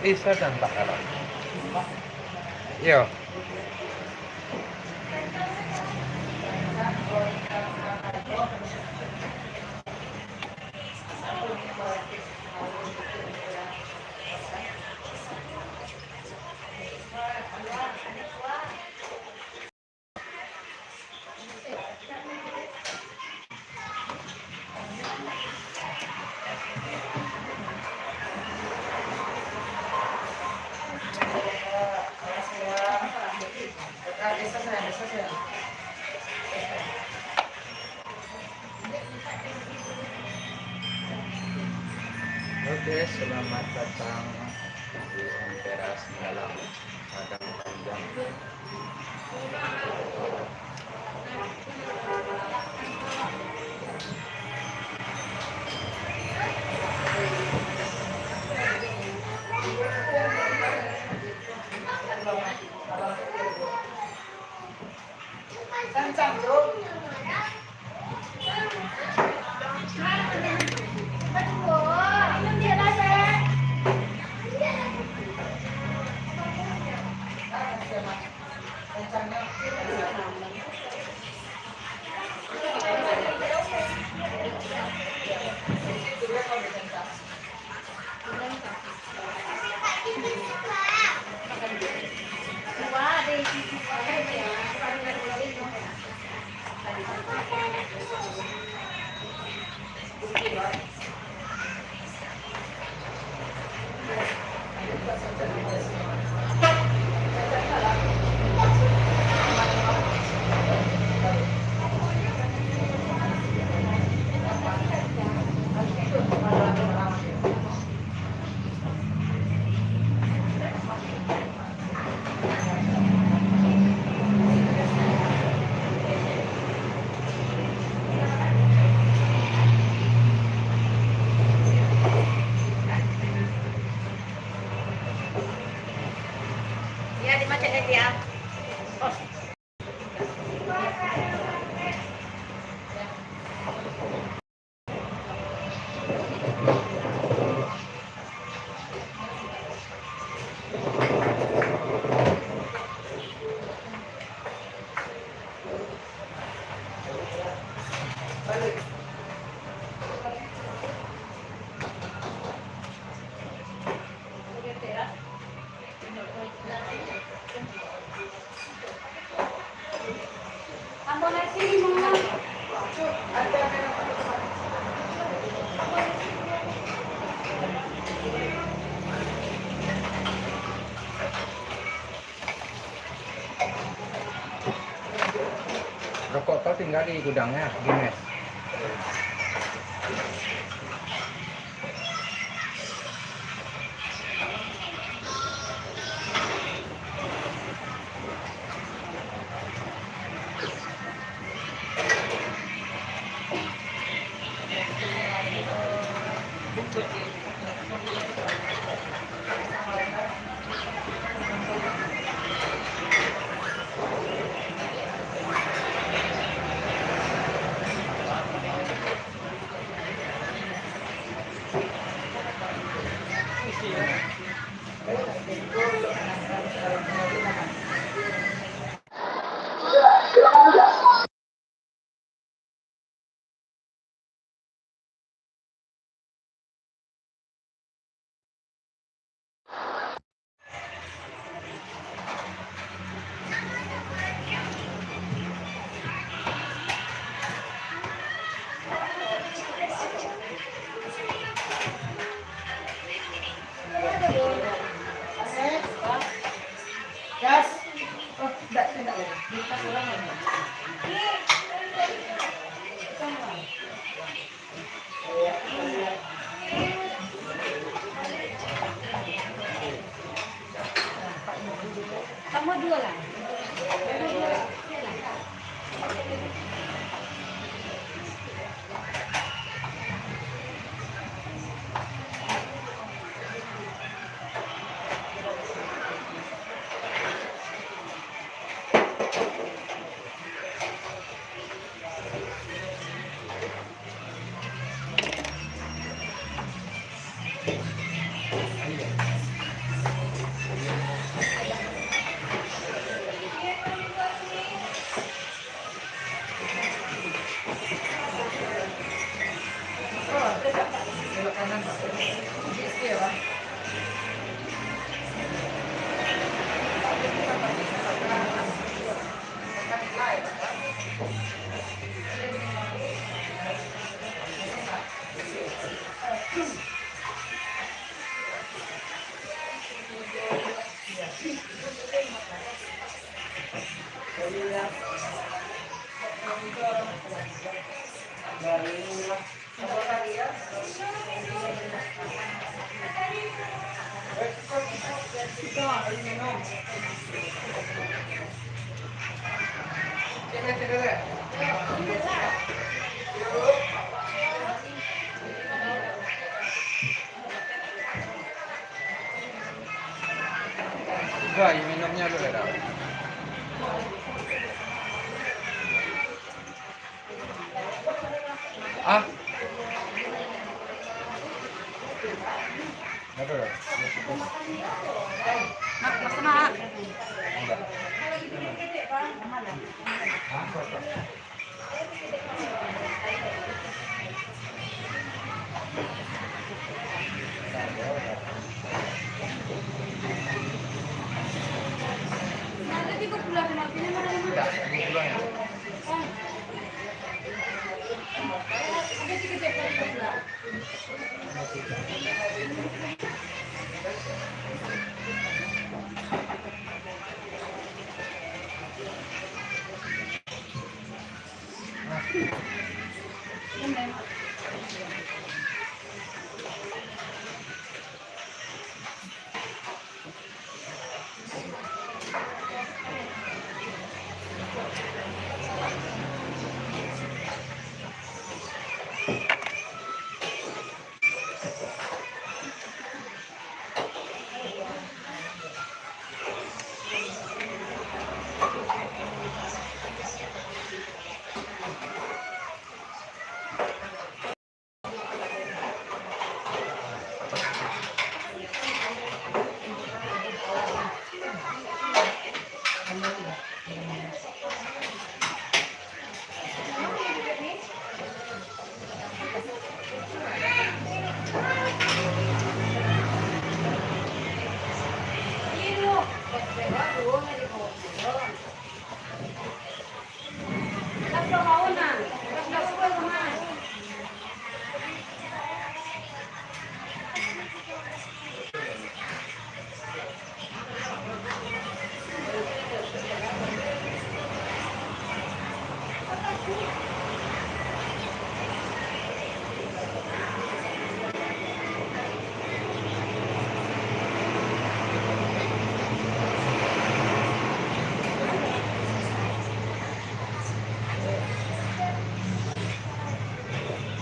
Bisa dan tak kalah. Yo. Oke, selamat datang di Emperas dalam Padang Panjang. Rokok kau tinggal di gudangnya, Guinness. Kamu dua lah. Enggak, minumnya dulu dah. Ah, nggak ada. Mak, makan mak. Enggak. Ah, kok. Nanti kok pulang kenapa ini mana ini? Enggak, ini pulang ya. Ada tiga cepat pulang.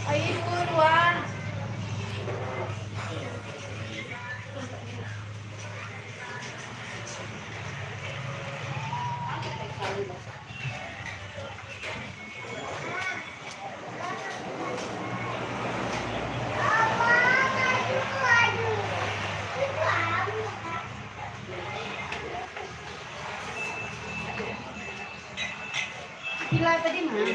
Ayo buruan. Gila tadi mana?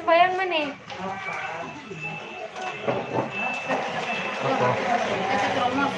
Bayang mana? Apa? Kasi trauma.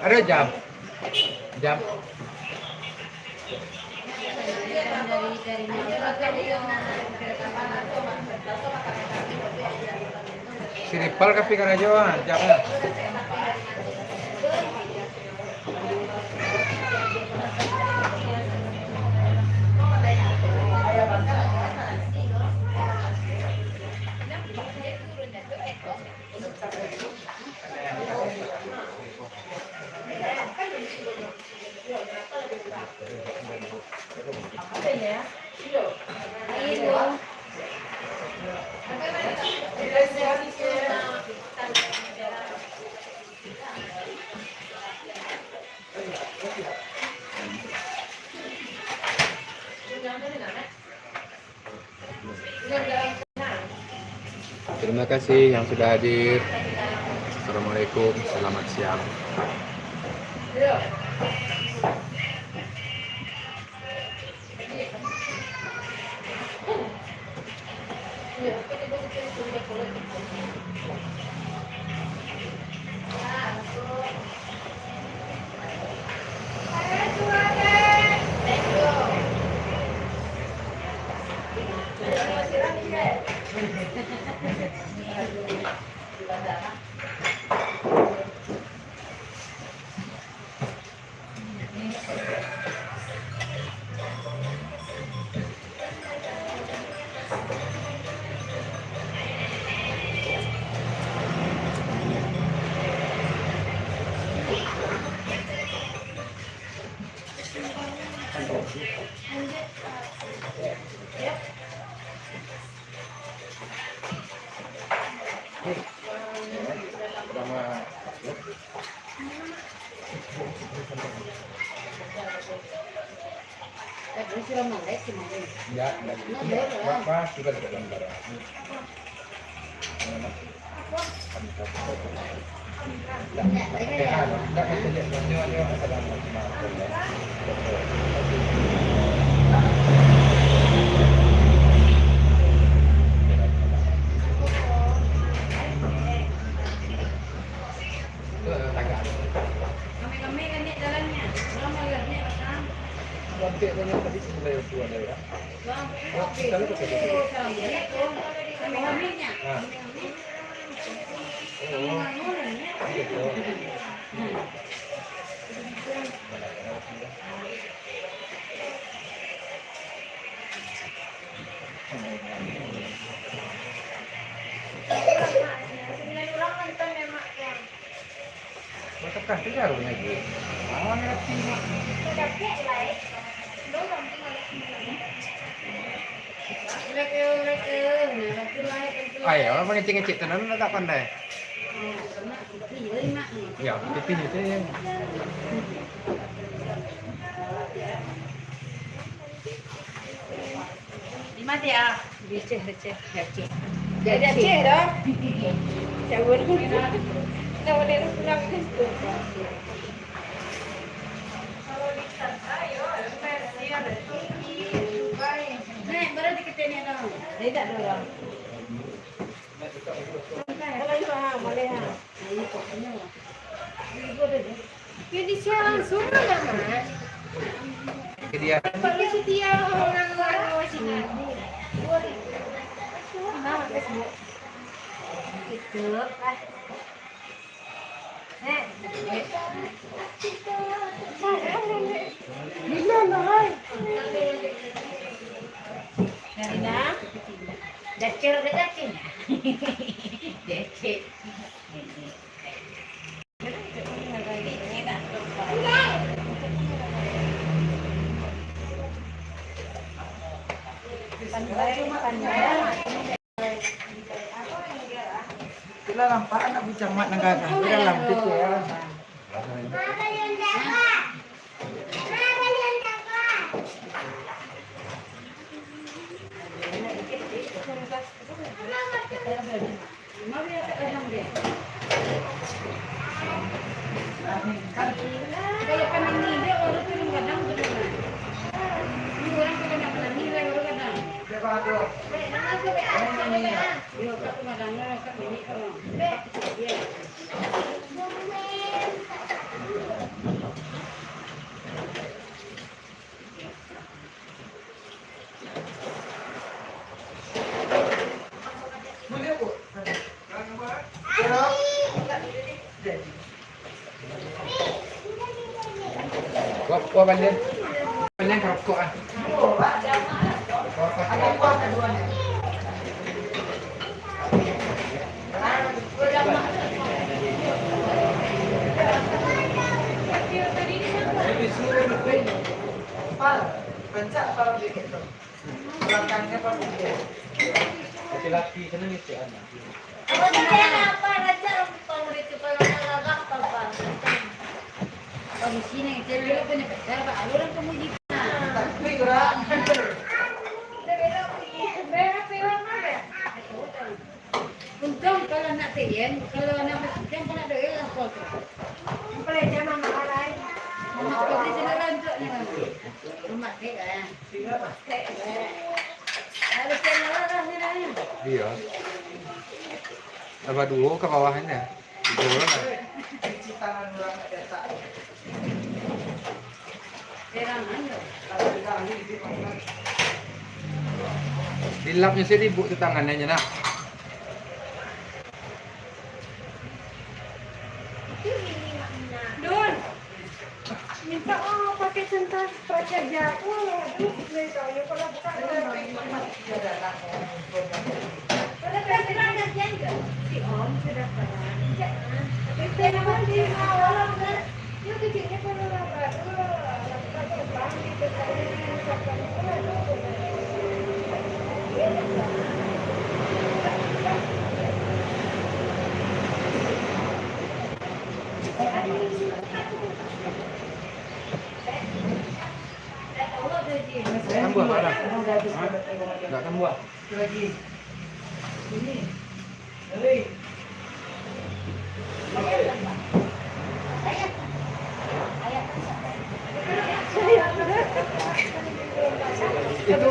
Ada jam. Jam. Siripal tapi karajoan jamnya. Terima kasih yang sudah hadir. Assalamualaikum, selamat siang. Ya, apa juga tidak gambar. Kami kan ni jalannya. Lama lagi kan. Sampai banyak tadi sebelah itu ada ya. Bang, Oke, kalau begitu. kami-kaminya. Nah, gitu. Masakan tidak harusnya gitu. Awan lagi. Ayo, orang ngecek-ngecek tenan tak pandai. Ya, pipih itu ya. Di mana dia? Receh, receh, receh. Ada cek dah. Cawan pun. Dah boleh pulang ke situ. Nek, berarti kita ni dah. Dia tak ada orang. Kalau itu boleh ha. Jadi siapa langsung lah mas? Ini dia. Kalau setia orang sini. Nama Facebook. Itu ah. Nek. Bila nak? Karena dacir ke dacir. Dacir. Sila lampak nak bincang mat negara. Sila lampak tu ya. Kalau panen ni dia orang tu kadang benar. Ni orang tu kadang panen ni orang kadang. Siapa tu? Yo kat rumah kadang kat ni kalau. Gua balik. Balik rokok ah. Laki-laki senang itu anak. Di sini kita dulu punya pacar, Pak. Lu orang kemudian. Untung kalau nak tiyan, kalau nak masukkan pun ada yang foto. Pelajar mama alai. Mama kau di sini lanjut ni kan. Rumah dia kan. Harus kena lah ni dah. Iya. Apa dulu ke bawahnya? Dulu lah. Dilapnya sih ibu tu tangannya nak. Dun, minta pakai centang prakerja. Aduh, saya tahu ya kalau buka kalau presiden kerja juga. Si Om sudah pernah. Itu memang di awal kan. Yuk kecilnya kalau lakukan Tambah mana? Enggak tambah. lagi. Ini.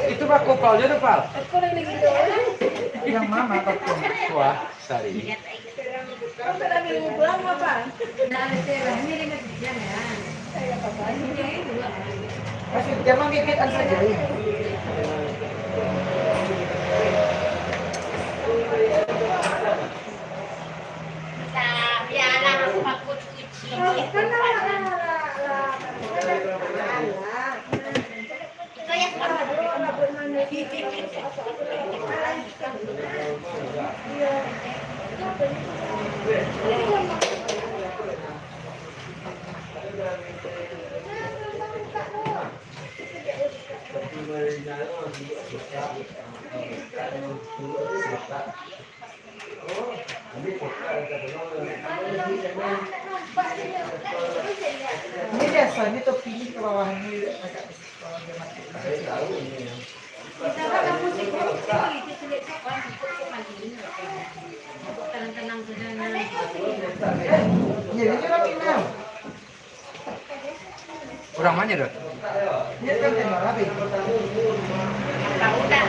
Itu pak kopalnya tuh pak. Aku lagi gitu. Yang mana kopal? Wah, sari. Kamu sudah minggu pulang apa? Nah, ada serah ni dengan sejarah ya. Saya apa? Ini dua. Masih jangan gigitan saja. Ini biasa, ini topinya ke bawah ini agak Tenang-tenang sederhana. ya ini kan email. Kurang mana tuh? Ini kan tema rapi. Tahu dah.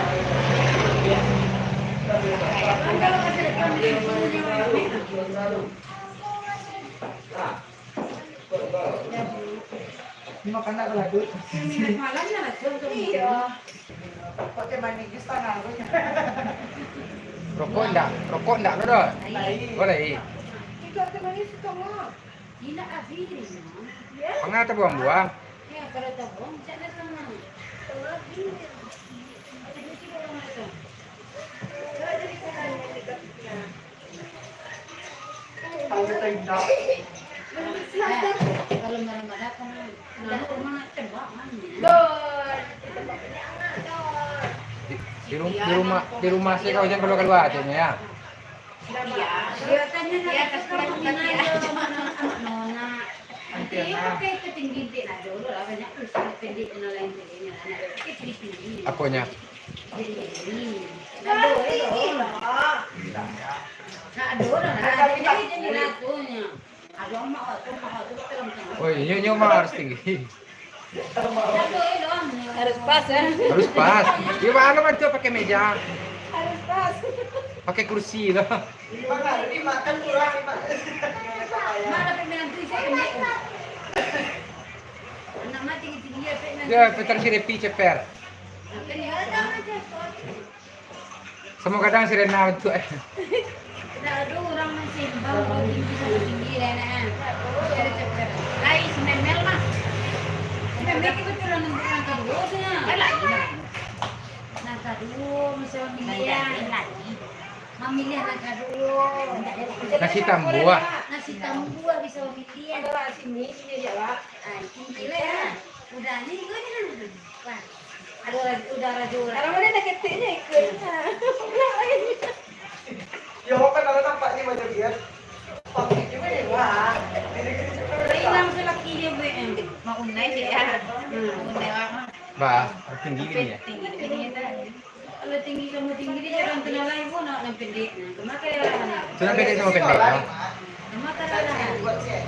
Kalau ada Ini makan nak lagi. malamnya lah contoh. Pakai manis tanah. Rokok enggak? Rokok enggak lo dah? Boleh. Itu ada manis semua. Gila habis. Pengah tu buang-buang. Ya kalau tak bohong jangan sama. Tahu tidak. Kalau marah-marah kan rumah tebak mana? Di rumah sih kau jangan keluar hatinya ya. Dia tanya nak sekolah mana anak nona. Nanti pakai ketinggi dia dulu lah banyak usaha pendek dan lain sebagainya. Anak kecil tinggi. Apanya? Oh iya, mah harus tinggi. Harus pas ya. Harus pas. Gimana mah tuh pakai meja? Harus pas. Pakai kursi lah. Ini makan kurang Mana pemilihan tu saya pendek. Anak mati tinggi ya pernah. Dia petar si repi ceper. Semua kadang si Rena untuk Ada orang masih bau tinggi tinggi lah nak. Hindi kebetulan nang kadua na. Nagkaduo, masih mamilihan. Mamilihan nagkaduo. Nasi tambua. Nasi tambua bisa mamilihan. Ada sini dia Pak. Tinggi lah ya. Udah nih gue nih. Wah. Ada udara juara. Kalau mana nak ketiknya ikut. Ya kan kalau nampaknya macam dia. Pakai juga ya. Wah. Hilang selaki dia BM. Mau unai sih ya. Unai apa? Bah, tinggi gini ya. Tinggi ini dah. Kalau tinggi kamu tinggi dia jangan kenal lain pun nak pendek. Kemana lah. Sudah pendek sama pendek ya. Kemana lah. Buat cek.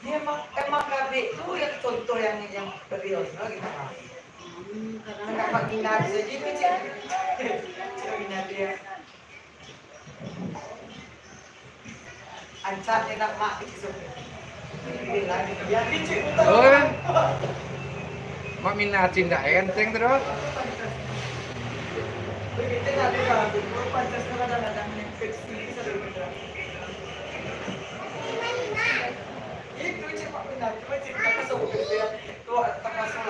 Dia emang kabeh itu yang contoh yang real gitu kan. Enggak Pak Ginar saja itu cek. Cek Ginar dia. Ancak dia nak mak itu. Bilang dia dicek. Oh. Mak minat cinta enteng terus. Begitu nanti kalau Pancasila ada infeksi sebenarnya. Itu cek Pak Ginar, cuma cerita kesel dia. Tuh termasuk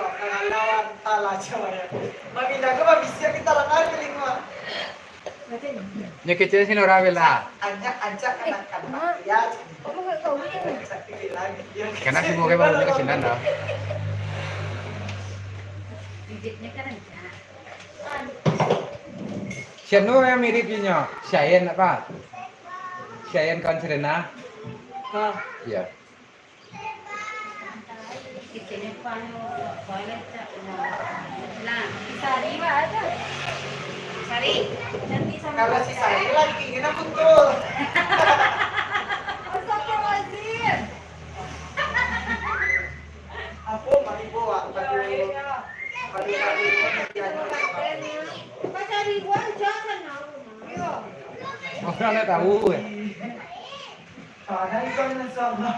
lawan tala Jawa ya. Mak Ginar ke bisa kita langar kelima. Nya kecil sini ora wela. Ajak anak-anak ya. Kamu enggak tahu ni. Karena si moga baru ke sini dah. Bibitnya kan ada. Siapa yang miripnya? Syayan apa? Syayan Konserena? Iya. Kitanya pano, toilet tak. Lah, Sari Pak ada. Sari. Nanti sama. Kalau si saya lagi keinginan betul. Astagfirullahaladzim. Aku mari bawa padu Pak cari buat jangan nak. Yo. Orang dah tahu ya. Ada ikan yang sama.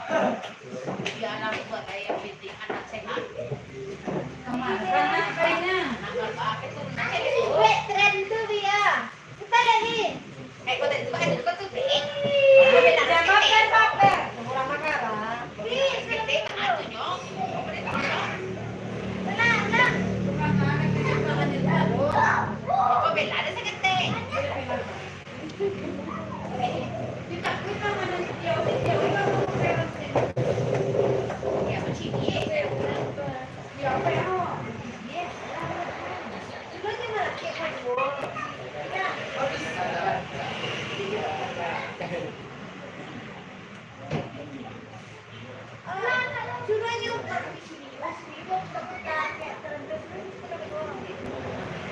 Ya anak buat ayam binti anak sehat. Kemana kayaknya? Anak apa itu? Wait, tren tu dia. Kita lihat ni. Kau tak cuba ada kau tu deh. Jangan makan paper. Orang makan. Please, Kita ada nyok. tenang, tenang. Kau bela ada sakit deh. Ya macam ni. Sudah je nak kek padu. Ya. Sudah je.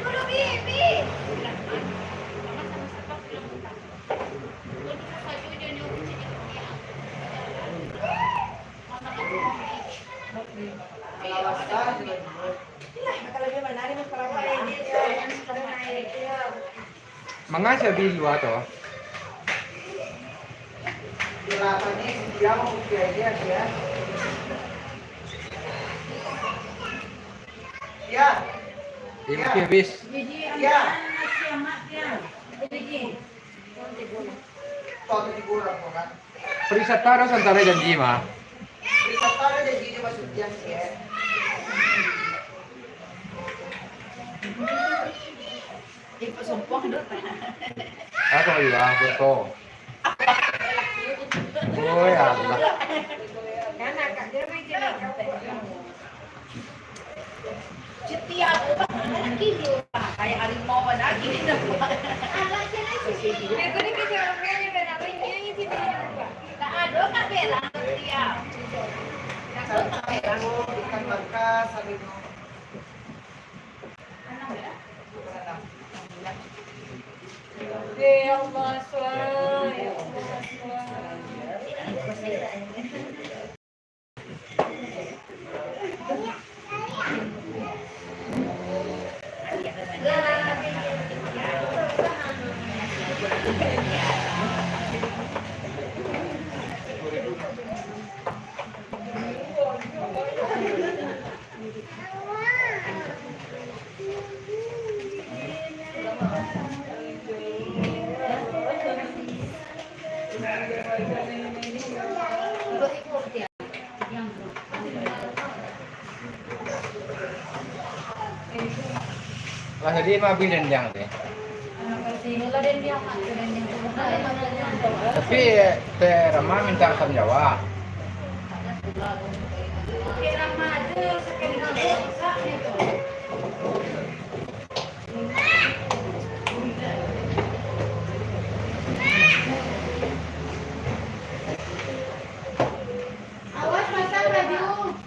Sudah bibi. Kalau dia menari mas para Mga sabi luar to. Kelapannya dia mau dia. Ya. Ini habis. Jadi Ya. anak siamat ya. Jadi Toto di kurang kan. Perisata harus antara janji mah. Wisata ada jadi dia masuk yang sih. Ikut sumpah dulu. Ako iya, beto. Boy, Allah. Anak kat dia main jenis Setia aku pak lagi dia kayak harimau pada lagi dia buat. anak jenis sih. Dia ni kerja orang yang dah nak punya ni sini juga. Tak ada kan bela setia. Tak ada tak bela. Ikan bakar sambil Ya Allah swalla, ya Allah swalla. Dulu ikut dia. Yang Lah jadi mah bilin yang teh. Tapi teh Rama minta Asam Jawa. Awas pasang baju.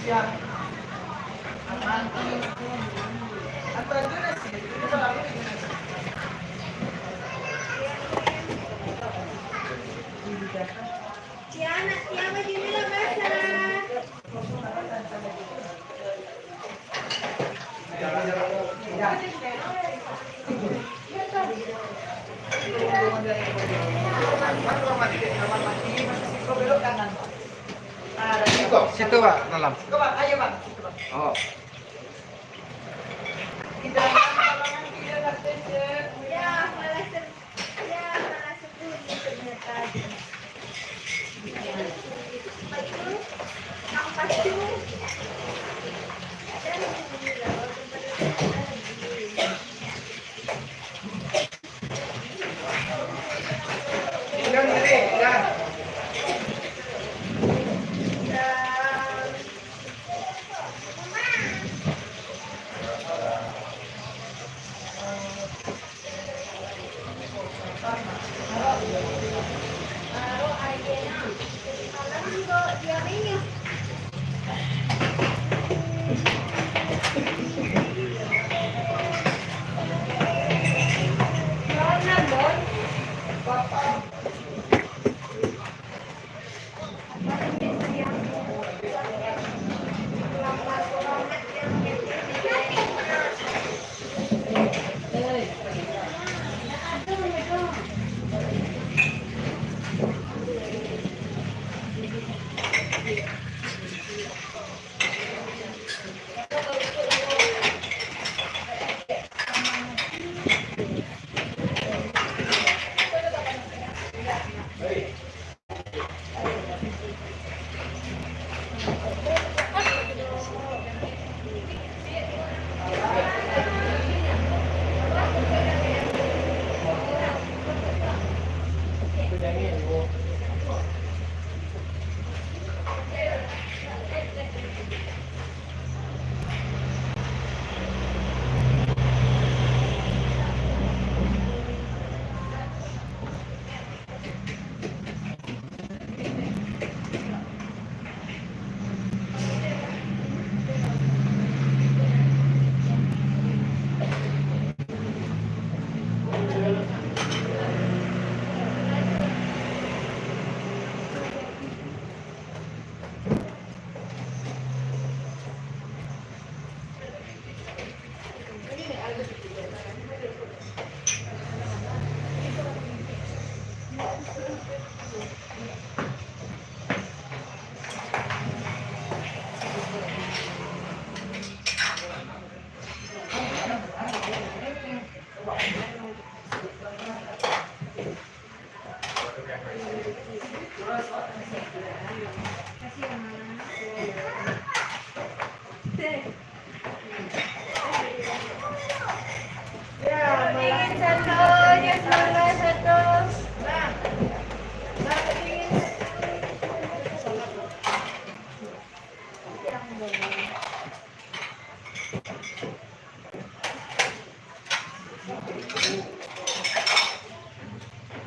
Siap. Aman. Atau itu nasi. Itu kalau aku ini nasi. Tiana, Tiana gini lah basah. Belok kanan. Situ Pak, dalam. Coba, ayo Bang. Situ, Bang. Oh. Kita lapangan kita kasih. Ya, malah sebut ternyata. Ampas tu. Jangan diri, jangan.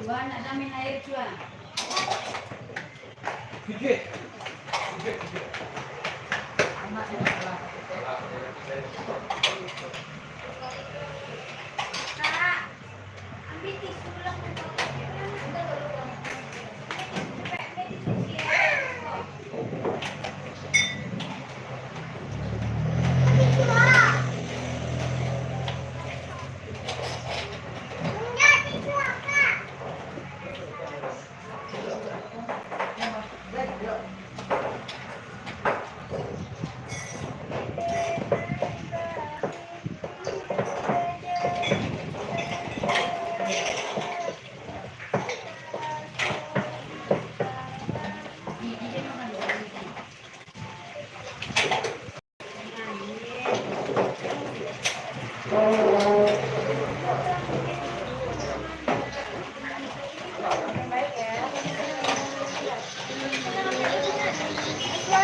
Juan, nak ambil air Juan. Kak, ambil tisu lang.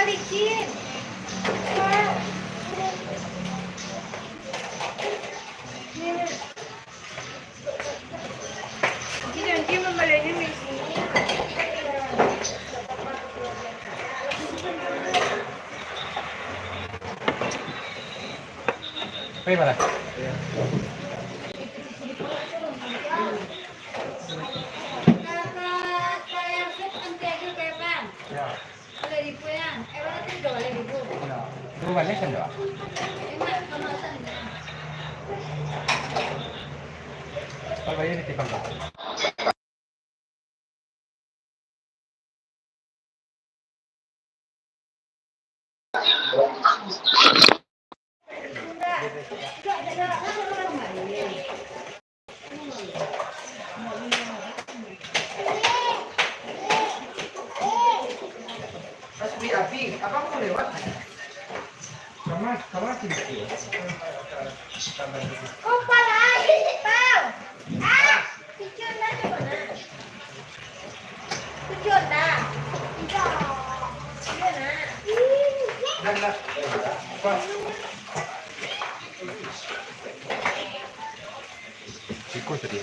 Licin. Jadi nanti membelinya di sini. Bagaimana? Kalau yang sup nanti aja kayak bang. Ya. 2.000 yan. Wala ito 2.000. Ya. Turuannya kan doa. Enak, kamasan na. Kalau bayar ditipang ka. Mas Abi, abang mau lewat? Kamu tidak. Oh, pala! Pau! Ah! Picture na ito na. Picture na. Picture na. Dan lah. Ikut tadi.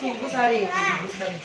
seminggu sehari. Seminggu sekali.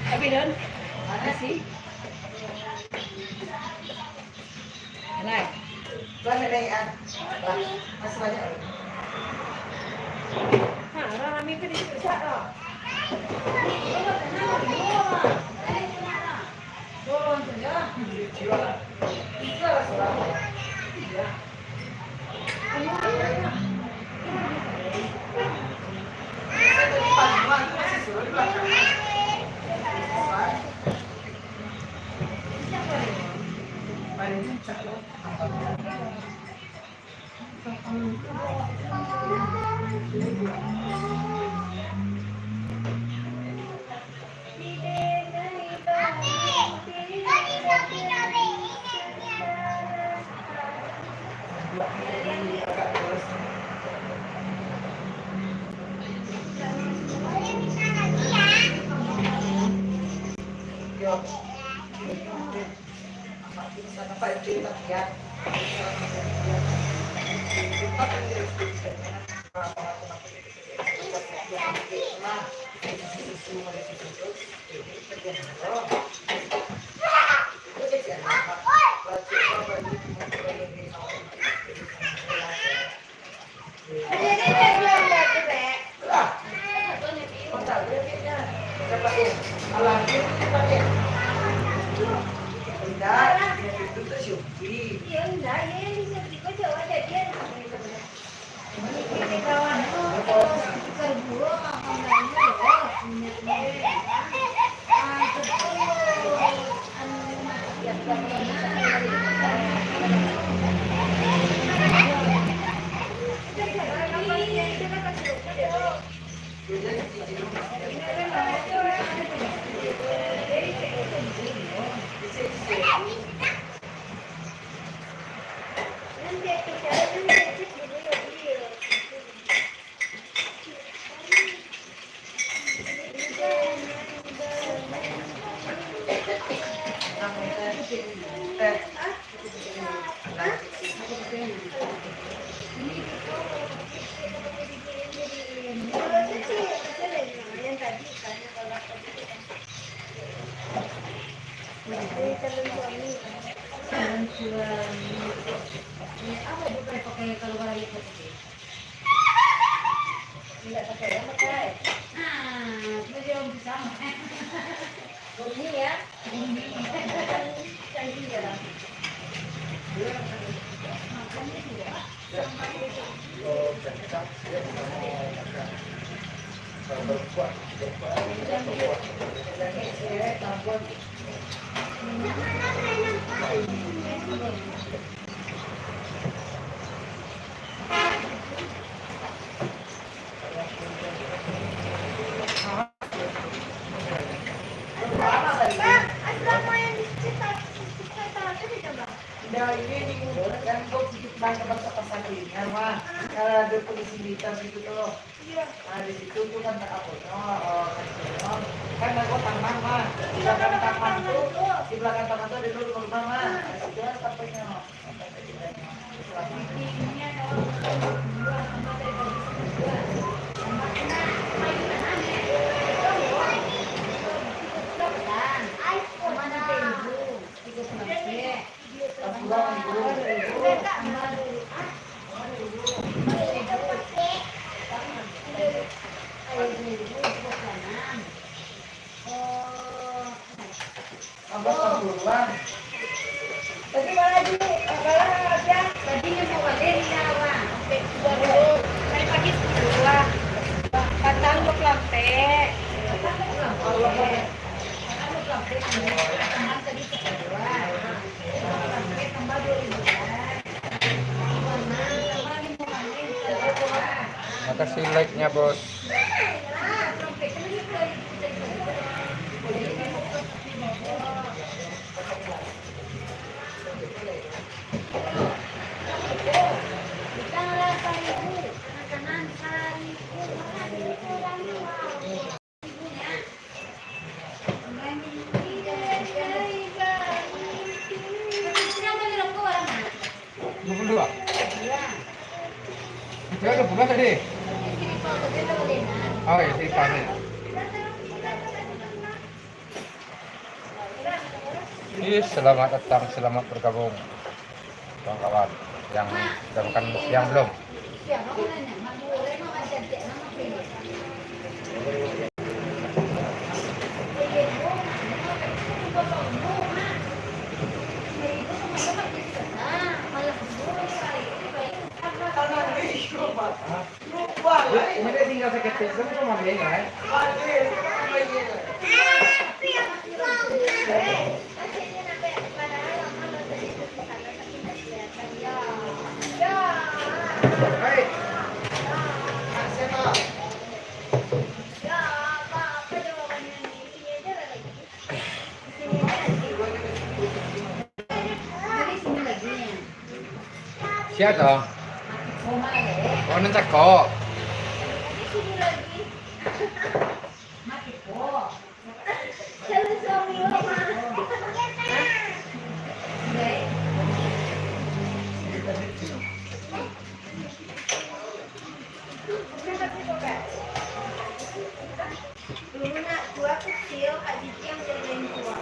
Tapi Don, mana sih? Nah, Banyak dayaan. Masih banyak. Rami kan itu siapa? Jualan. Jualan selama. Masih suruh di belakang. Nah ini kan kok sedikit banyak pasal ini mah kalau ada polisi militer gitu tuh. Nah di situ tuh kan tak apa. Kan aku taman mah di belakang taman tuh ada dulu rumah mah. Situ kan tapenya. Tapi malah di, malah ada Tadinya mau ada di Jawa. Makasih like-nya, Bos. Dua. Ya udah buka tadi. Oh ya, sih panen. Selamat datang, selamat bergabung, kawan-kawan yang sudah makan siang belum? Ini dia tinggal sakit pinggang cuma dia kan? Hai. Siapa? Oh, nanti kok. Dulu nak gua kecil, Kak Cici yang jagain gua.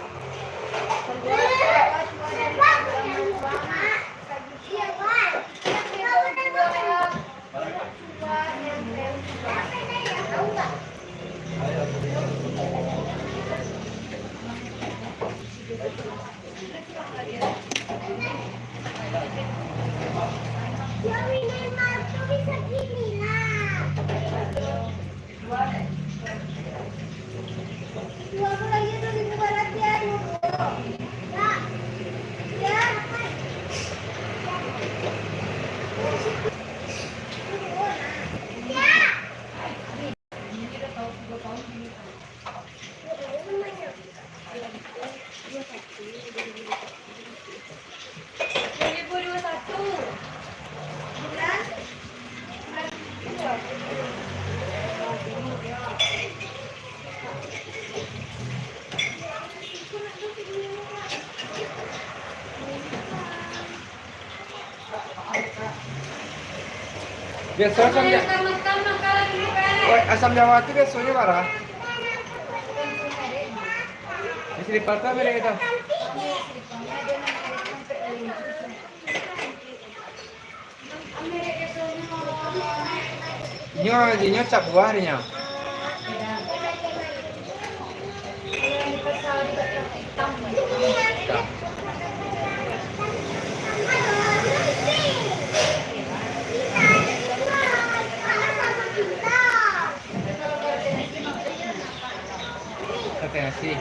Biasa asam Jawa itu biasanya parah. Istri patah mereka itu. Ini cap buah harinya. Kasih.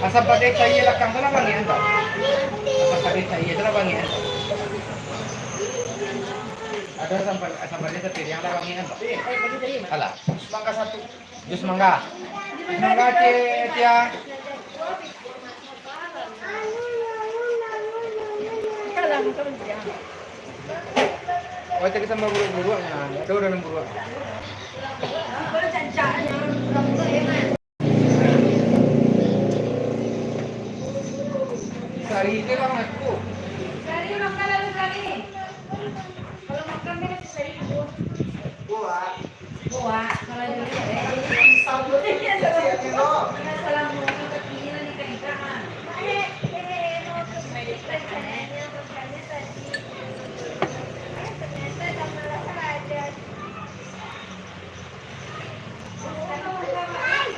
Asam pakai cahaya lakang tu lah bangian tak? Asam pakai cahaya tu lah bangian. Ada asam pakai tetir yang lah bangian tak? Alah, semangka satu. Jus semangka. Semangka Tia. Oh, tadi sama buruk-buruknya. Itu udah buruk. Hari ini kan